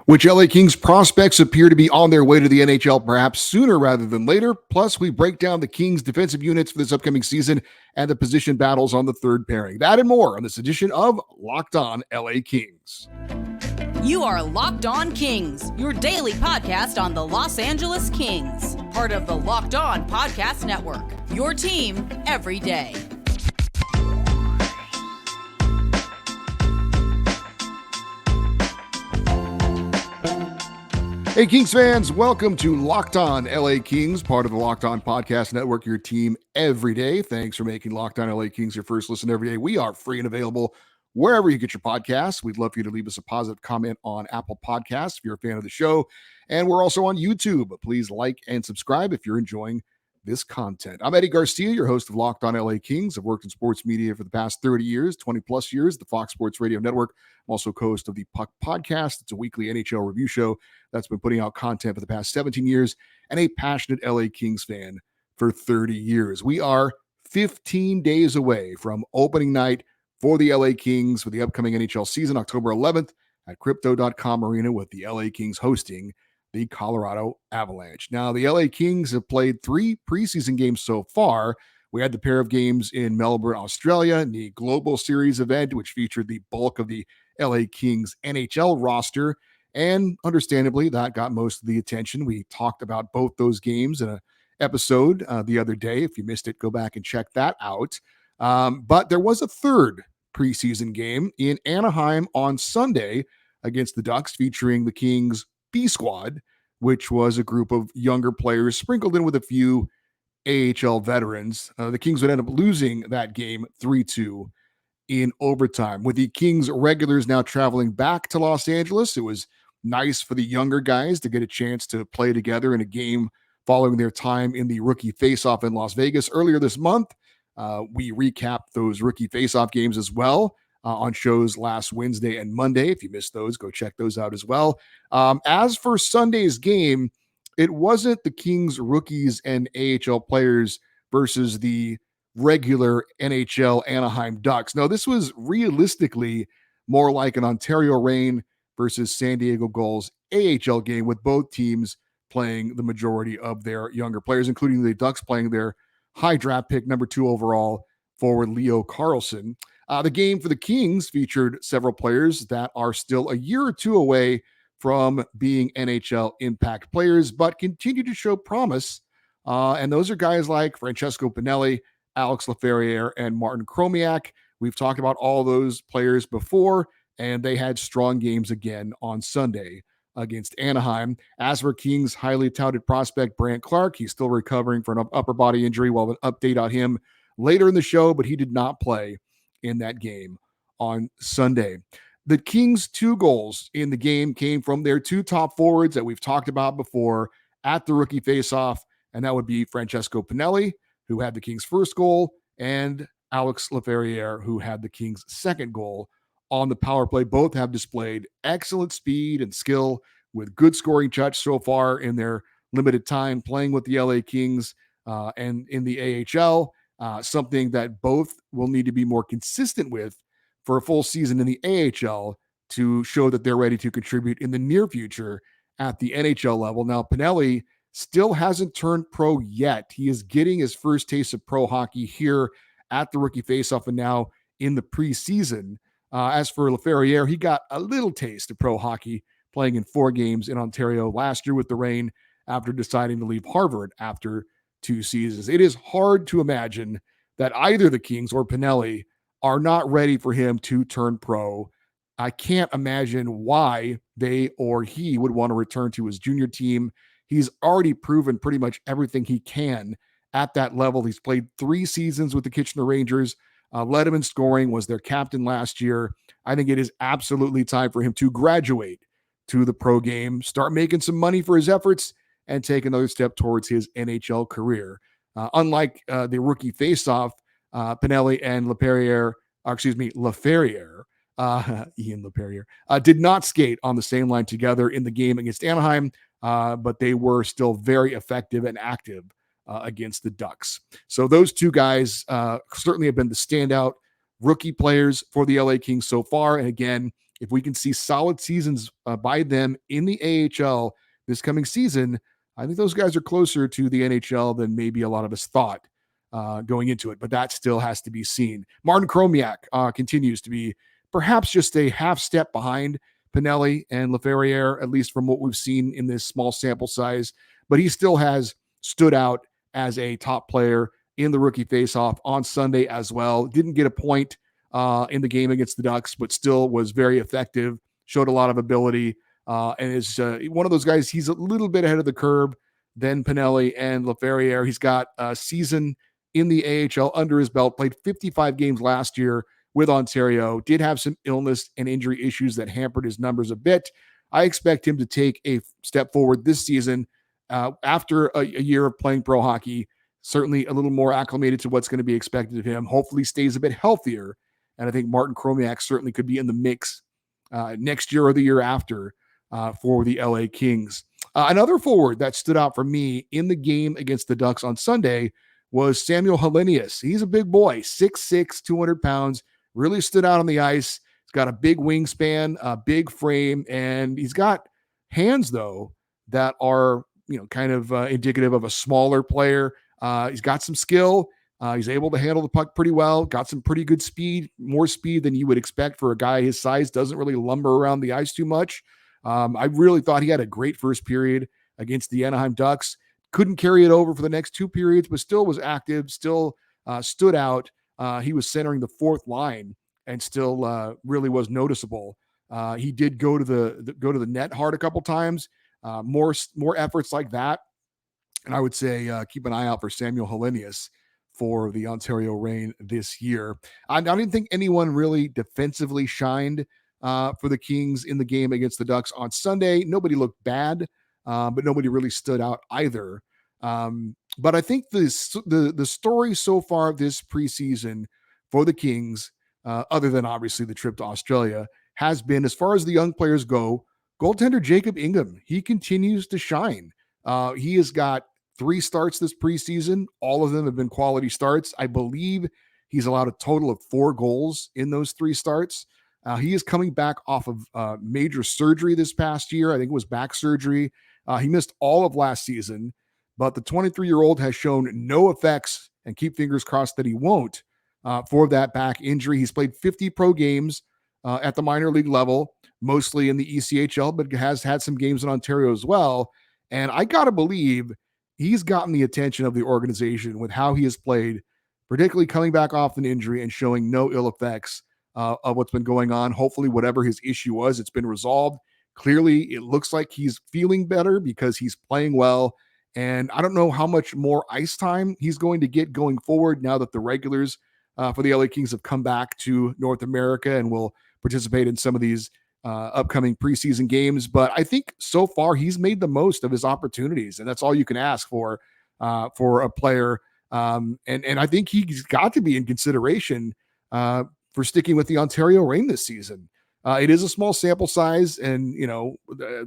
Which LA Kings prospects appear to be on their way to the NHL perhaps sooner rather than later. Plus, we break down the Kings defensive units for this upcoming season and the position battles on the third pairing. That and more on this edition of Locked On LA Kings. You are Locked On Kings, your daily podcast on the Los Angeles Kings, part of the Locked On Podcast Network, your team every day. Hey, Kings fans, welcome to Locked On LA Kings, part of the Locked On Podcast Network, your team every day. Thanks for making Locked On LA Kings your first listen every day. We are free and available wherever you get your podcasts. We'd love for you to leave us a positive comment on Apple Podcasts if you're a fan of the show. And we're also on YouTube. Please like and subscribe if you're enjoying this content. I'm Eddie Garcia, your host of Locked On LA Kings. I've worked in sports media for the past 30 years, 20 plus years, the Fox Sports Radio Network. I'm also co-host of the Puck Podcast. It's a weekly NHL review show that's been putting out content for the past 17 years, and a passionate LA Kings fan for 30 years. We are 15 days away from opening night for the LA Kings for the upcoming NHL season, October 11th at Crypto.com Arena, with the LA Kings hosting the Colorado Avalanche. Now, the LA Kings have played 3 preseason games so far. We had the pair of games in Melbourne, Australia, in the Global Series event, which featured the bulk of the LA Kings NHL roster. And understandably, that got most of the attention. We talked about both those games in an episode the other day. If you missed it, go back and check that out. But there was a third preseason game in Anaheim on Sunday against the Ducks, featuring the Kings B squad, which was a group of younger players sprinkled in with a few AHL veterans. The Kings would end up losing that game 3-2 in overtime. With the Kings regulars now traveling back to Los Angeles, it was nice for the younger guys to get a chance to play together in a game following their time in the rookie faceoff in Las Vegas earlier this month. We recapped those rookie faceoff games as well on shows last Wednesday and Monday. If you missed those, go check those out as well. As for Sunday's game, it wasn't the Kings rookies and AHL players versus the regular NHL Anaheim Ducks. No, this was realistically more like an Ontario Reign versus San Diego Gulls AHL game, with both teams playing the majority of their younger players, including the Ducks playing their high draft pick, number 2 overall forward Leo Carlson. The game for the Kings featured several players that are still a year or two away from being NHL impact players, but continue to show promise. And those are guys like Francesco Pinelli, Alex Laferriere, and Martin Chromiak. We've talked about all those players before, and they had strong games again on Sunday against Anaheim. As for Kings' highly touted prospect, Brandt Clarke, he's still recovering from an upper body injury. We'll have an update on him later in the show, but he did not play in that game on Sunday. The Kings' 2 goals in the game came from their 2 top forwards that we've talked about before at the rookie faceoff, and that would be Francesco Pinelli, who had the Kings' first goal, and Alex Laferriere, who had the Kings' second goal on the power play. Both have displayed excellent speed and skill with good scoring touch so far in their limited time playing with the LA Kings and in the AHL, something that both will need to be more consistent with for a full season in the AHL to show that they're ready to contribute in the near future at the NHL level. Now, Pinelli still hasn't turned pro yet. He is getting his first taste of pro hockey here at the rookie faceoff and now in the preseason. As for Laferriere, he got a little taste of pro hockey playing in 4 games in Ontario last year with the Reign after deciding to leave Harvard after 2 seasons. It is hard to imagine that either the Kings or Pinelli are not ready for him to turn pro. I can't imagine why they or he would want to return to his junior team. He's already proven pretty much everything he can at that level. He's played 3 seasons with the Kitchener Rangers, led him in scoring, was their captain last year. I think it is absolutely time for him to graduate to the pro game, start making some money for his efforts, and take another step towards his NHL career. Unlike the rookie faceoff, Pinelli and Laferriere, Ian Laferriere, did not skate on the same line together in the game against Anaheim, but they were still very effective and active against the Ducks. So those 2 guys certainly have been the standout rookie players for the LA Kings so far. And again, if we can see solid seasons by them in the AHL this coming season, I think those guys are closer to the NHL than maybe a lot of us thought going into it, but that still has to be seen. Martin Chromiak continues to be perhaps just a half step behind Pinelli and Laferriere, at least from what we've seen in this small sample size, but he still has stood out as a top player in the rookie faceoff on Sunday as well. Didn't get a point in the game against the Ducks, but still was very effective, showed a lot of ability, and is one of those guys. He's a little bit ahead of the curve than Pinelli and Laferriere. He's got a season in the AHL under his belt, played 55 games last year with Ontario, did have some illness and injury issues that hampered his numbers a bit. I expect him to take a step forward this season after a year of playing pro hockey, certainly a little more acclimated to what's going to be expected of him, hopefully stays a bit healthier. And I think Martin Chromiak certainly could be in the mix next year or the year after for the LA Kings. Another forward that stood out for me in the game against the Ducks on Sunday was Samuel Helenius. He's a big boy, 6'6", 200 pounds, really stood out on the ice. He's got a big wingspan, a big frame, and he's got hands, though, that are, kind of indicative of a smaller player. He's got some skill. He's able to handle the puck pretty well, got some pretty good speed, more speed than you would expect for a guy his size, doesn't really lumber around the ice too much. I really thought he had a great first period against the Anaheim Ducks. Couldn't carry it over for the next two periods, but still was active, still stood out. He was centering the fourth line and still really was noticeable. He did go to the net hard a couple times. More efforts like that. And I would say keep an eye out for Samuel Helenius for the Ontario Reign this year. I didn't think anyone really defensively shined for the Kings in the game against the Ducks on Sunday. Nobody looked bad, but nobody really stood out either. But I think the story so far this preseason for the Kings, other than obviously the trip to Australia, has been, as far as the young players go, goaltender Jacob Ingham. He continues to shine. He has got 3 starts this preseason. All of them have been quality starts. I believe he's allowed a total of 4 goals in those 3 starts. He is coming back off of major surgery this past year. I think it was back surgery. He missed all of last season, but the 23-year-old has shown no effects, and keep fingers crossed that he won't, for that back injury. He's played 50 pro games at the minor league level, mostly in the ECHL, but has had some games in Ontario as well. And I got to believe he's gotten the attention of the organization with how he has played, particularly coming back off an injury and showing no ill effects of what's been going on. Hopefully, whatever his issue was, it's been resolved. Clearly, it looks like he's feeling better because he's playing well. And I don't know how much more ice time he's going to get going forward now that the regulars for the LA Kings have come back to North America and will participate in some of these upcoming preseason games. But I think so far he's made the most of his opportunities, and that's all you can ask for a player. And I think he's got to be in consideration for sticking with the Ontario Reign this season. It is a small sample size, and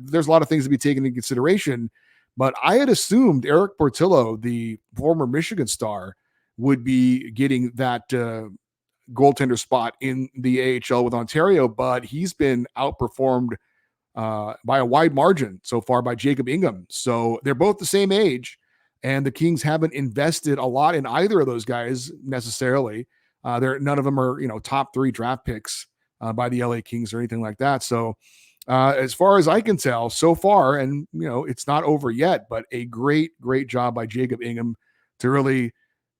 there's a lot of things to be taken into consideration. But I had assumed Eric Portillo, the former Michigan star, would be getting that goaltender spot in the AHL with Ontario, but he's been outperformed by a wide margin so far by Jacob Ingham. So they're both the same age, and the Kings haven't invested a lot in either of those guys necessarily. None of them are top 3 draft picks by the LA Kings or anything like that. So as far as I can tell so far, and it's not over yet, but a great job by Jacob Ingham to really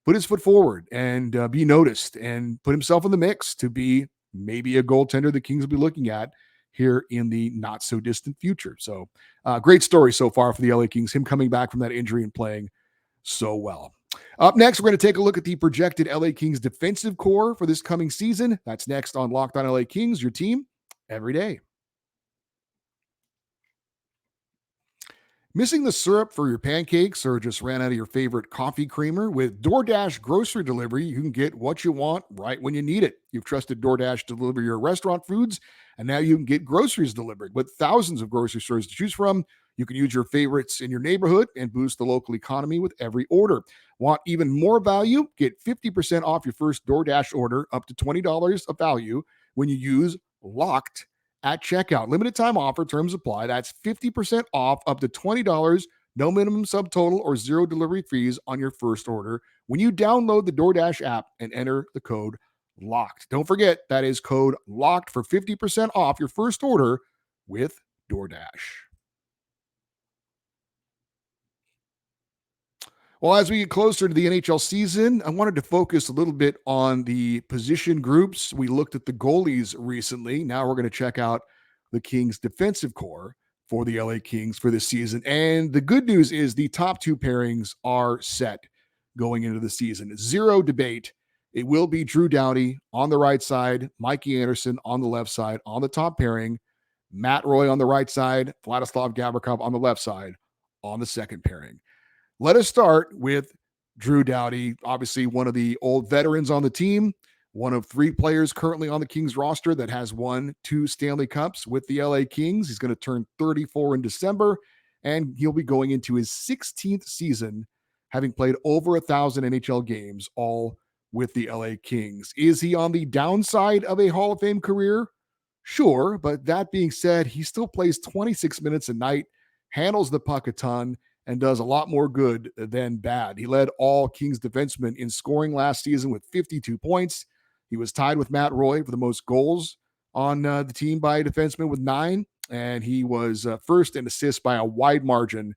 put his foot forward and be noticed and put himself in the mix to be maybe a goaltender the Kings will be looking at here in the not so distant future. So great story so far for the LA Kings, him coming back from that injury and playing so well. Up next, we're going to take a look at the projected LA Kings defensive core for this coming season. That's next on Locked On LA Kings, your team every day. Missing the syrup for your pancakes or just ran out of your favorite coffee creamer? With DoorDash grocery delivery, you can get what you want right when you need it. You've trusted DoorDash to deliver your restaurant foods, and now you can get groceries delivered. With thousands of grocery stores to choose from, you can use your favorites in your neighborhood and boost the local economy with every order. Want even more value? Get 50% off your first DoorDash order up to $20 of value when you use LOCKED at checkout. Limited time offer, terms apply. That's 50% off up to $20. No minimum subtotal or zero delivery fees on your first order when you download the DoorDash app and enter the code LOCKED. Don't forget, that is code LOCKED for 50% off your first order with DoorDash. Well, as we get closer to the NHL season, I wanted to focus a little bit on the position groups. We looked at the goalies recently. Now we're going to check out the Kings defensive core for the LA Kings for this season. And the good news is the top two pairings are set going into the season. Zero debate. It will be Drew Doughty on the right side, Mikey Anderson on the left side on the top pairing, Matt Roy on the right side, Vladislav Gavrikov on the left side on the second pairing. Let us start with Drew Doughty, obviously one of the old veterans on the team, one of three players currently on the Kings roster that has won 2 Stanley Cups with the LA Kings. He's going to turn 34 in December, and he'll be going into his 16th season, having played over 1,000 NHL games, all with the LA Kings. Is he on the downside of a Hall of Fame career? Sure, but that being said, he still plays 26 minutes a night, handles the puck a ton, and does a lot more good than bad. He led all Kings defensemen in scoring last season with 52 points. He was tied with Matt Roy for the most goals on the team by a defenseman with 9, and he was first in assists by a wide margin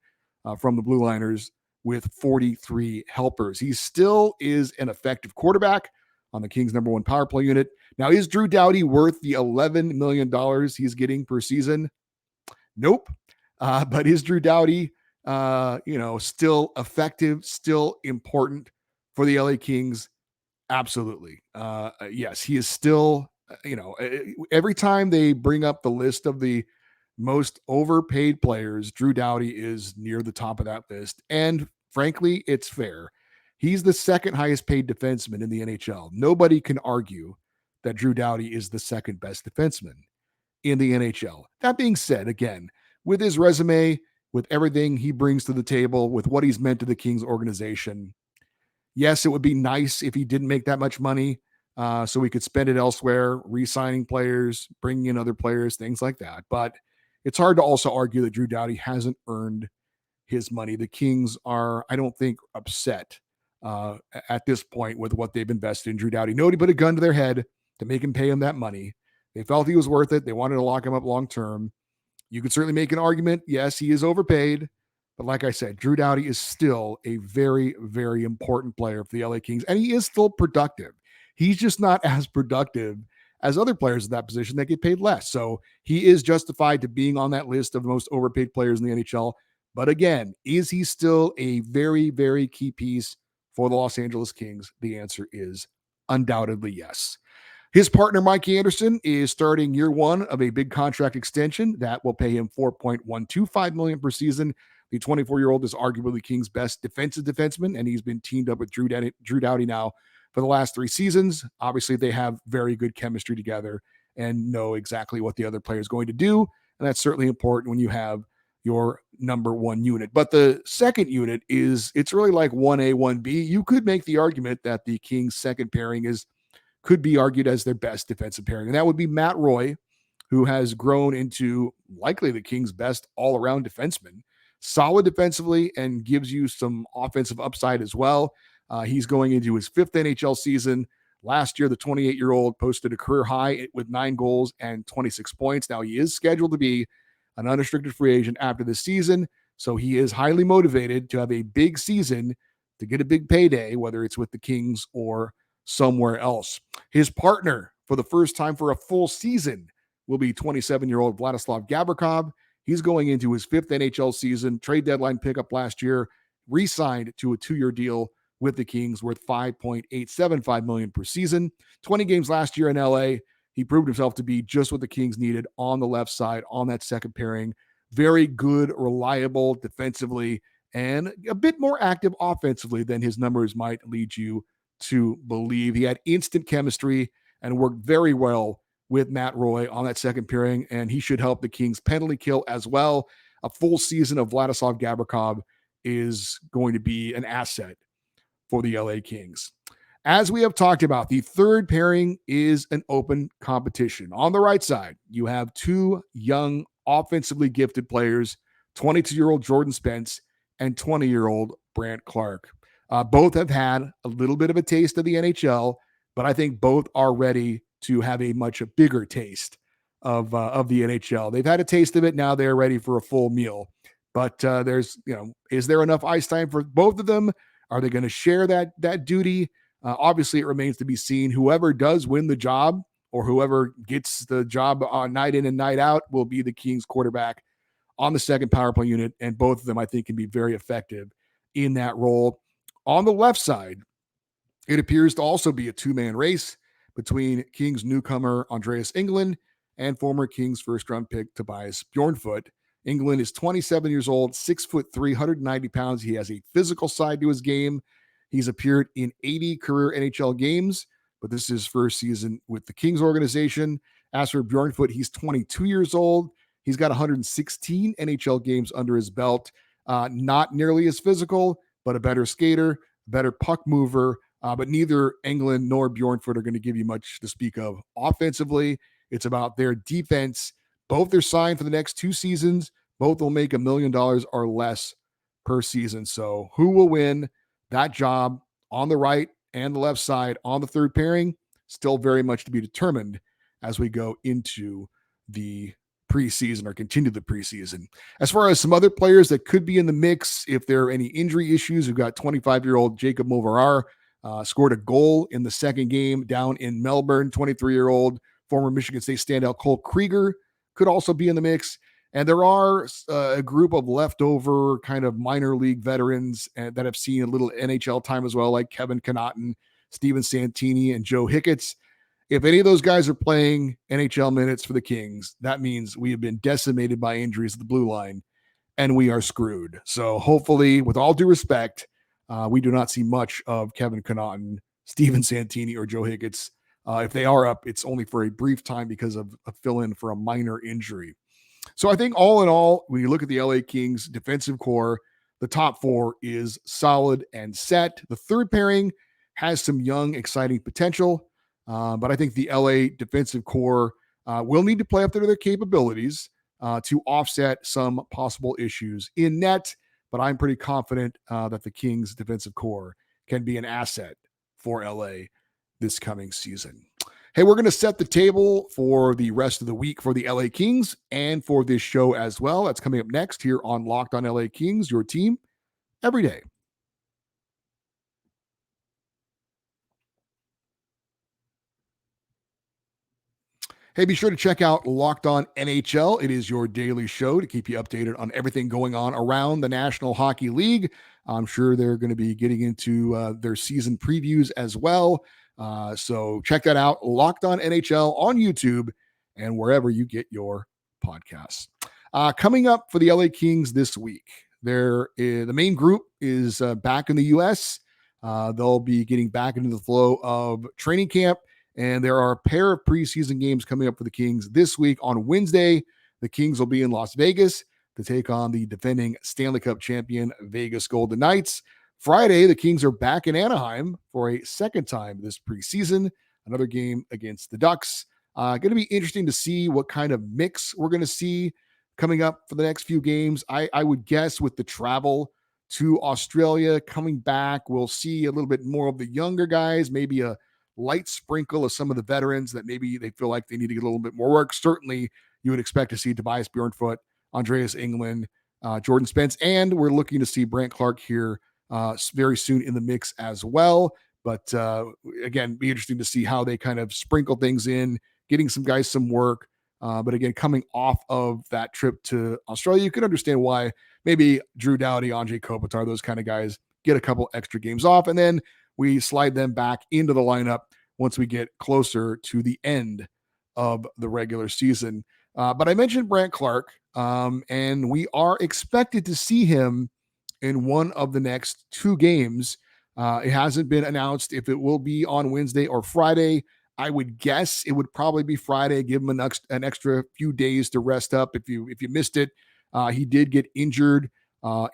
from the Blue Liners with 43 helpers. He still is an effective quarterback on the Kings' number 1 power play unit. Now, is Drew Doughty worth the $11 million he's getting per season? Nope. But is Drew Doughty still effective, still important for the LA Kings? Absolutely. Yes, he is still, every time they bring up the list of the most overpaid players, Drew Doughty is near the top of that list. And frankly, it's fair. He's the second highest paid defenseman in the NHL. Nobody can argue that Drew Doughty is the second best defenseman in the NHL. That being said, again, with his resume, with everything he brings to the table, with what he's meant to the Kings organization, yes, it would be nice if he didn't make that much money so we could spend it elsewhere, re-signing players, bringing in other players, things like that. But it's hard to also argue that Drew Doughty hasn't earned his money. The Kings are, I don't think, upset at this point with what they've invested in Drew Doughty. Nobody put a gun to their head to make him pay him that money. They felt he was worth it. They wanted to lock him up long term. You could certainly make an argument. Yes, he is overpaid. But like I said, Drew Doughty is still a very, very important player for the LA Kings, and he is still productive. He's just not as productive as other players in that position that get paid less. So he is justified to being on that list of the most overpaid players in the NHL. But again, is he still a very, very key piece for the Los Angeles Kings? The answer is undoubtedly yes. His partner, Mikey Anderson, is starting year 1 of a big contract extension that will pay him $4.125 million per season. The 24-year-old is arguably Kings' best defensive defenseman, and he's been teamed up with Drew Doughty now for the last 3 seasons. Obviously, they have very good chemistry together and know exactly what the other player is going to do, and that's certainly important when you have your number 1 unit. But the second unit it's really like 1A, 1B. You could make the argument that the Kings' second pairing could be argued as their best defensive pairing, and that would be Matt Roy, who has grown into likely the Kings' best all-around defenseman. Solid defensively and gives you some offensive upside as well. He's going into his 5th NHL season. Last year, the 28-year-old posted a career high with 9 goals and 26 points. Now, he is scheduled to be an unrestricted free agent after this season, so he is highly motivated to have a big season to get a big payday, whether it's with the Kings or somewhere else. His partner for the first time for a full season will be 27-year-old Vladislav Gavrikov. He's going into his 5th NHL season, trade deadline pickup last year, re-signed to a 2-year deal with the Kings worth $5.875 million per season. 20 games last year in LA. He proved himself to be just what the Kings needed on the left side, on that second pairing. Very good, reliable defensively, and a bit more active offensively than his numbers might lead you to believe. He had instant chemistry and worked very well with Matt Roy on that second pairing, and he should help the Kings penalty kill as well. A full season of Vladislav Gavrikov is going to be an asset for the LA Kings. As we have talked about, the third pairing is an open competition. On the right side, you have two young, offensively gifted players, 22-year-old Jordan Spence and 20-year-old Brant Clark. Both have had a little bit of a taste of the NHL, but I think both are ready to have a much bigger taste of the NHL. They've had a taste of it. Now they're ready for a full meal. But is there enough ice time for both of them? Are they going to share that duty? Obviously, it remains to be seen. Whoever does win the job or whoever gets the job on night in and night out will be the Kings quarterback on the second power play unit. And both of them, I think, can be very effective in that role. On the left side, it appears to also be a two-man race between Kings newcomer Andreas England and former Kings first-round pick Tobias Bjornfot. England is 27 years old, 6'3", 190 pounds. He has a physical side to his game. He's appeared in 80 career NHL games, but this is his first season with the Kings organization. As for Bjornfot, he's 22 years old. He's got 116 NHL games under his belt. Not nearly as physical, but a better skater, better puck mover. But neither England nor Bjornfot are going to give you much to speak of offensively. It's about their defense. Both are signed for the next 2 seasons. Both will make $1 million or less per season. So who will win that job on the right and the left side on the third pairing? Still very much to be determined as we go into the preseason or continue the preseason. As far as some other players that could be in the mix, if there are any injury issues, we've got 25-year-old Jacob Movarar, scored a goal in the second game down in Melbourne. 23-year-old former Michigan State standout Cole Krieger could also be in the mix. And there are a group of leftover kind of minor league veterans that have seen a little NHL time as well, like Kevin Connaughton, Steven Santini, and Joe Hicketts. If any of those guys are playing NHL minutes for the Kings, that means we have been decimated by injuries at the blue line, and we are screwed. So hopefully, with all due respect, we do not see much of Kevin Connaughton, Steven Santini, or Joe Hicketts. If they are up, it's only for a brief time because of a fill-in for a minor injury. So I think all in all, when you look at the LA Kings defensive core, the top 4 is solid and set. The third pairing has some young, exciting potential, but I think the LA defensive core will need to play up to their capabilities to offset some possible issues in net. But I'm pretty confident that the Kings defensive core can be an asset for LA this coming season. Hey, we're going to set the table for the rest of the week for the LA Kings and for this show as well. That's coming up next here on Locked On LA Kings, your team every day. Hey, be sure to check out Locked On NHL. It is your daily show to keep you updated on everything going on around the National Hockey League. I'm sure they're going to be getting into their season previews as well. So check that out, Locked On NHL on YouTube and wherever you get your podcasts. Coming up for the LA Kings this week, the main group is back in the U.S. They'll be getting back into the flow of training camp. And there are a pair of preseason games coming up for the Kings this week. On Wednesday, the Kings will be in Las Vegas to take on the defending Stanley Cup champion Vegas Golden Knights. Friday, the Kings are back in Anaheim for a second time this preseason, another game against the Ducks. Going to be interesting to see what kind of mix we're going to see coming up for the next few games. I would guess with the travel to Australia coming back, we'll see a little bit more of the younger guys, maybe a light sprinkle of some of the veterans that maybe they feel like they need to get a little bit more work. Certainly, you would expect to see Tobias Bjornfot, Andreas England, Jordan Spence, and we're looking to see Brant Clark here very soon in the mix as well. But again, be interesting to see how they kind of sprinkle things in, getting some guys some work. But again, coming off of that trip to Australia, you can understand why maybe Drew Doughty, Andrei Kopitar, those kind of guys get a couple extra games off, and then we slide them back into the lineup once we get closer to the end of the regular season. But I mentioned Brant Clark, and we are expected to see him in one of the next 2 games. It hasn't been announced if it will be on Wednesday or Friday. I would guess it would probably be Friday. Give him an extra few days to rest up. If you missed it, he did get injured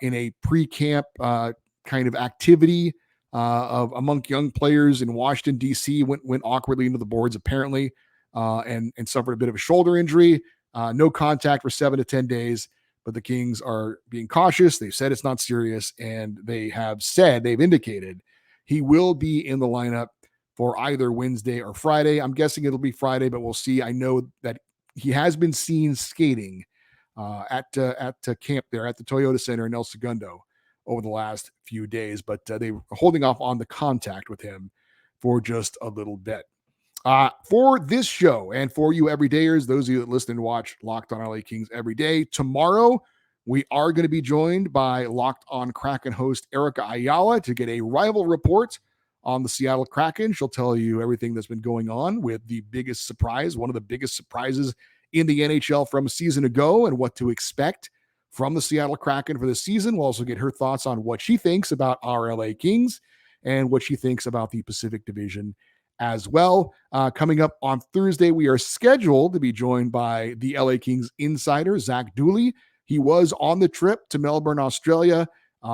in a pre-camp kind of activity of among young players in Washington, D.C. went awkwardly into the boards, apparently, and suffered a bit of a shoulder injury. No contact for 7 to 10 days, but the Kings are being cautious. They've said it's not serious, and they've indicated he will be in the lineup for either Wednesday or Friday. I'm guessing it'll be Friday, but we'll see. I know that he has been seen skating at camp there at the Toyota Center in El Segundo over the last few days, but they were holding off on the contact with him for just a little bit. For this show and for you everydayers, those of you that listen and watch Locked On LA Kings every day, tomorrow we are going to be joined by Locked On Kraken host Erica Ayala to get a rival report on the Seattle Kraken. She'll tell you everything that's been going on with the biggest surprise, one of the biggest surprises in the NHL from a season ago, and what to expect from the Seattle Kraken for this season. We'll also get her thoughts on what she thinks about our LA Kings and what she thinks about the Pacific Division as well. Coming up on Thursday, we are scheduled to be joined by the LA Kings insider, Zach Dooley. He was on the trip to Melbourne, Australia,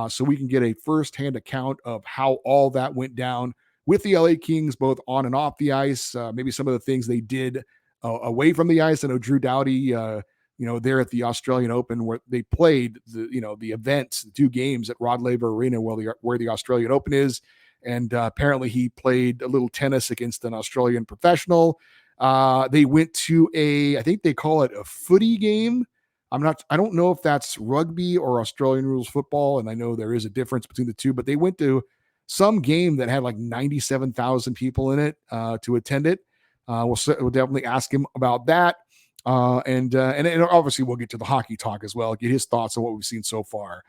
so we can get a firsthand account of how all that went down with the LA Kings, both on and off the ice, maybe some of the things they did away from the ice. I know Drew Doughty, there at the Australian Open, where they played the events, the 2 games at Rod Laver Arena, where the Australian Open is. And apparently he played a little tennis against an Australian professional. They went to I think they call it a footy game. I don't know if that's rugby or Australian rules football. And I know there is a difference between the two, but they went to some game that had like 97,000 people in it to attend it. We'll definitely ask him about that. And obviously we'll get to the hockey talk as well, get his thoughts on what we've seen so far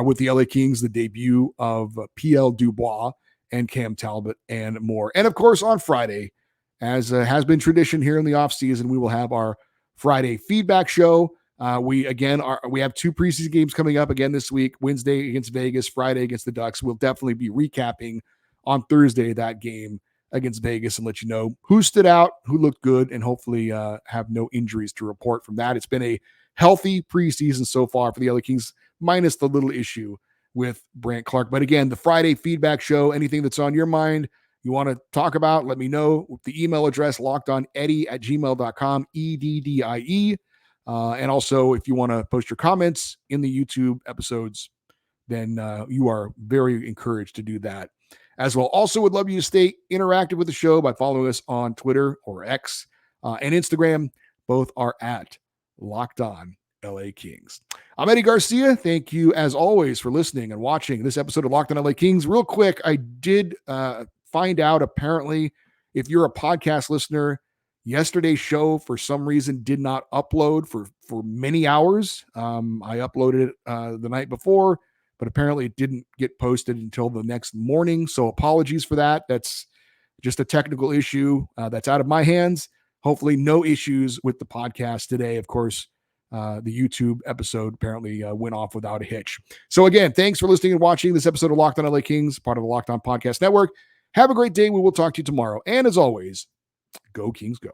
with the LA Kings, the debut of PL Dubois and Cam Talbot and more. And of course, on Friday, as has been tradition here in the offseason, we will have our Friday feedback show. We have 2 preseason games coming up again this week, Wednesday against Vegas, Friday against the Ducks. We'll definitely be recapping on Thursday that game against Vegas and let you know who stood out, who looked good, and hopefully have no injuries to report from that. It's been a healthy preseason so far for the LA Kings, minus the little issue with Brant Clark. But again, the Friday feedback show, anything that's on your mind, you want to talk about, let me know. The email address, lockedoneddie@gmail.com, EDDIE. And also, if you want to post your comments in the YouTube episodes, then you are very encouraged to do that as well. Also, would love you to stay interactive with the show by following us on Twitter or X and Instagram. Both are at Locked On LA Kings. I'm Eddie Garcia. Thank you, as always, for listening and watching this episode of Locked On LA Kings. Real quick, I did find out, apparently, if you're a podcast listener, yesterday's show, for some reason, did not upload for many hours. I uploaded it the night before, but apparently it didn't get posted until the next morning. So apologies for that. That's just a technical issue that's out of my hands. Hopefully no issues with the podcast today. Of course, the YouTube episode apparently went off without a hitch. So again, thanks for listening and watching this episode of Locked On LA Kings, part of the Locked On Podcast Network. Have a great day. We will talk to you tomorrow. And as always, go Kings, go.